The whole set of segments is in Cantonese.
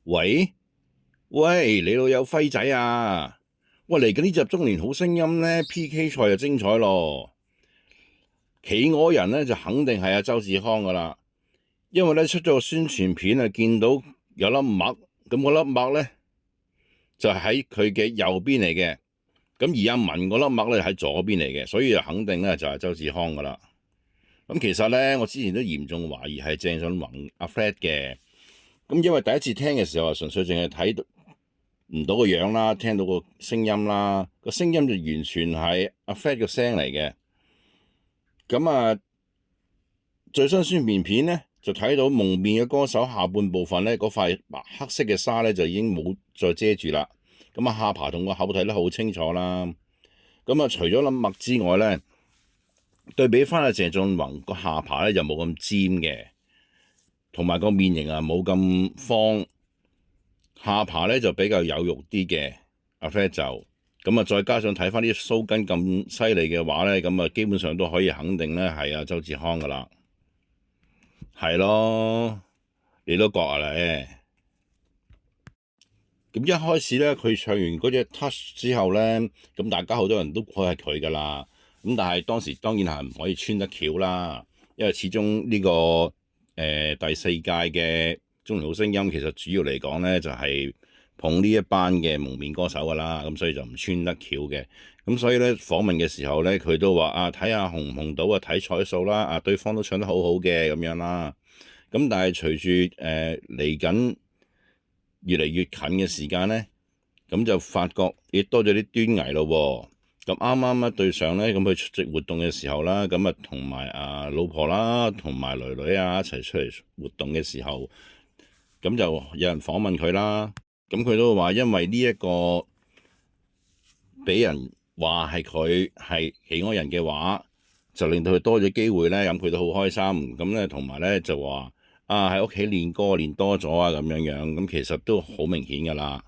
喂喂，你老友輝仔啊！喂，嚟緊呢集中年好聲音呢 PK 賽就精彩咯！企鵝人呢就肯定係阿周志康噶啦，因為呢出咗個宣傳片啊，見到有粒麥，咁嗰粒麥呢就喺佢嘅右邊嚟嘅，咁而阿文嗰粒麥呢喺左邊嚟嘅，所以就肯定呢就係周志康噶啦。咁其實呢，我之前都嚴重懷疑係鄭俊弘阿 Fred 嘅。咁因為第一次聽嘅時候，純粹淨係睇唔到個樣啦，聽到個聲音啦，個聲音就完全係阿 Fred 嘅聲嚟嘅。咁啊，最新宣傳片呢，就睇到蒙面嘅歌手下半部分呢，嗰塊黑色嘅紗呢，就已經冇再遮住啦。咁啊，下巴同個口睇得好清楚啦。咁啊，除咗粒麥之外呢，對比翻阿鄭俊弘個下巴呢，就冇咁尖嘅。同埋個面型啊冇咁方，下巴咧就比較有肉啲嘅。阿 Fred 就咁啊，再加上睇翻啲鬚根咁犀利嘅話咧，咁啊基本上都可以肯定咧係阿周志康噶啦，係咯，你都覺啊咧。咁一開始咧，佢唱完嗰隻 Touch 之後咧，咁大家好多人都估係佢噶啦。咁但係當時當然係唔可以穿得橋啦，因為始終呢個第四屆嘅中年好聲音，其實主要嚟講咧就係捧呢一班嘅蒙面歌手噶啦，咁所以就唔穿得橋嘅。咁所以咧訪問嘅時候咧，佢都話啊，睇下紅唔紅到啊，睇彩數啦，啊對方都唱得好好嘅咁樣啦。咁但係隨住嚟緊越嚟越近嘅時間咧，咁就發覺亦多咗啲端倪咯。咁啱啱對上咧，咁佢出席活動嘅時候啦，咁啊同埋老婆啦，同埋囡囡啊一齊出嚟活動嘅時候，咁就有人訪問佢啦。咁佢都話因為呢一個俾人話係佢係企鵝人嘅話，就令到佢多咗機會咧，咁佢都好開心。咁咧同埋咧就話喺屋企練歌練多咗啊咁樣樣，咁其實都好明顯㗎啦。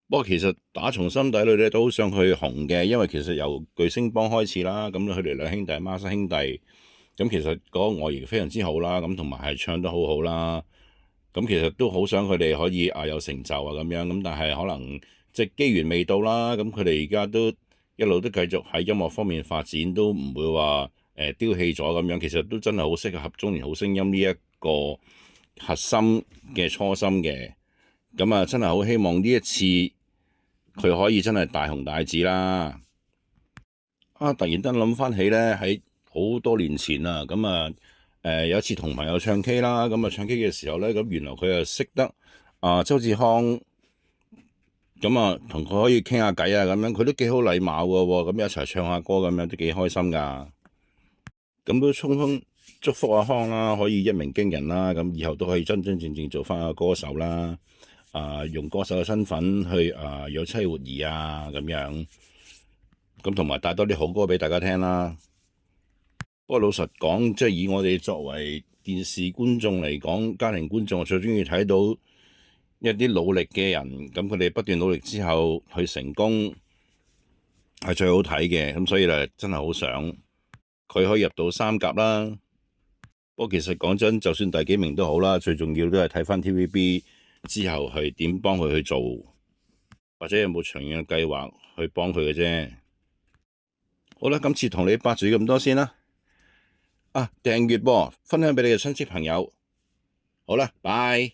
不過其實打從心底裏咧都好想去紅嘅，因為其實由巨聲幫開始啦，咁佢哋兩兄弟孖生兄弟，咁其實嗰個外形非常之好啦，咁同埋係唱得好好啦，咁其實都好想佢哋可以有成就啊咁樣，咁但係可能即係機緣未到啦，咁佢哋而家都一路都繼續喺音樂方面發展，都唔會話丟棄咗咁樣，其實都真係好適合中年好聲音呢一個核心嘅初心嘅。咁啊，真係好希望呢一次佢可以真係大紅大紫啦！突然間諗翻起咧，喺好多年前啊，咁啊，有一次同朋友唱 K 啦，咁啊唱 K 嘅時候咧，咁原來佢又識得周志康，咁啊同佢可以傾下偈啊，咁樣佢都幾好禮貌㗎喎，咁一齊唱下歌咁樣都幾開心㗎。咁都充分祝福阿康啦，可以一鳴驚人啦，咁以後都可以真真正正做翻個歌手啦。用歌手嘅身份去養妻活兒啊咁樣，咁同埋帶多啲好歌俾大家聽啦。不過老實講，即係以我哋作為電視觀眾嚟講，家庭觀眾我最中意睇到一啲努力嘅人，咁佢哋不斷努力之後去成功係最好睇嘅，咁所以咧真係好想佢可以入到三甲啦。不過其實講真，就算第幾名都好啦，最重要都係睇翻 TVB。之後係點幫佢去做，或者有冇長遠嘅計劃去幫佢嘅啫。好啦，今次同你八住咁多先啦。訂閱噃，分享俾你嘅親戚朋友。好啦，拜。